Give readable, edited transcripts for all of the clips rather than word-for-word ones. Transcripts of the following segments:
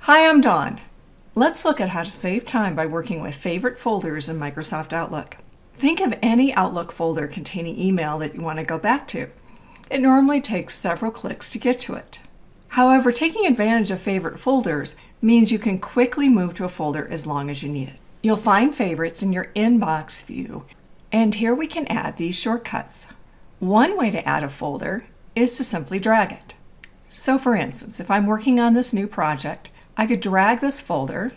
Hi, I'm Dawn. Let's look at how to save time by working with favorite folders in Microsoft Outlook. Think of any Outlook folder containing email that you want to go back to. It normally takes several clicks to get to it. However, taking advantage of favorite folders means you can quickly move to a folder as long as you need it. You'll find favorites in your inbox view, and here we can add these shortcuts. One way to add a folder is to simply drag it. So for instance, if I'm working on this new project, I could drag this folder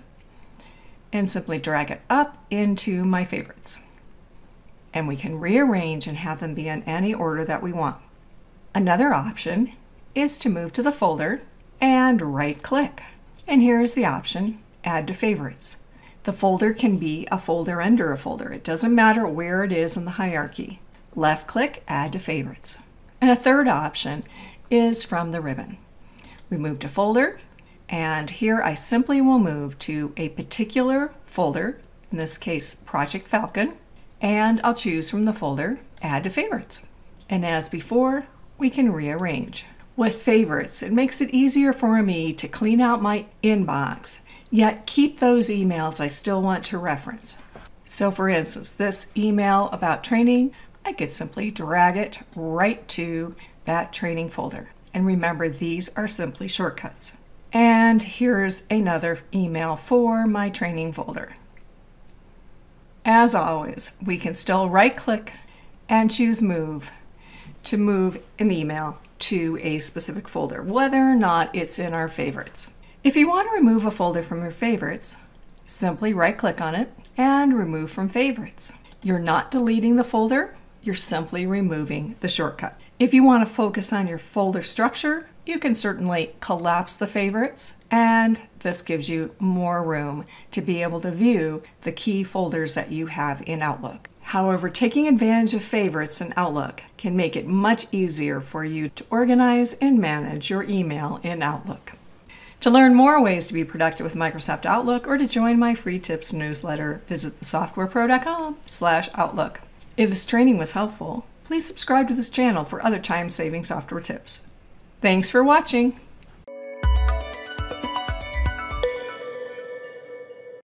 and simply drag it up into my favorites. And we can rearrange and have them be in any order that we want. Another option is to move to the folder and right-click. And here is the option, Add to Favorites. The folder can be a folder under a folder. It doesn't matter where it is in the hierarchy. Left-click, Add to Favorites. And a third option is from the ribbon. We move to Folder, and here I simply will move to a particular folder, in this case Project Falcon, and I'll choose from the folder Add to Favorites. And as before, we can rearrange. With favorites, it makes it easier for me to clean out my inbox, yet keep those emails I still want to reference. So for instance, this email about training, I could simply drag it right to that training folder. And remember, these are simply shortcuts. And here's another email for my training folder. As always, we can still right-click and choose Move to move an email to a specific folder, whether or not it's in our favorites. If you want to remove a folder from your favorites, simply right-click on it and remove from favorites. You're not deleting the folder, you're simply removing the shortcut. If you want to focus on your folder structure, you can certainly collapse the favorites, and this gives you more room to be able to view the key folders that you have in Outlook. However, taking advantage of favorites in Outlook can make it much easier for you to organize and manage your email in Outlook. To learn more ways to be productive with Microsoft Outlook or to join my free tips newsletter, visit thesoftwarepro.com/outlook. If this training was helpful, please subscribe to this channel for other time-saving software tips. Thanks for watching.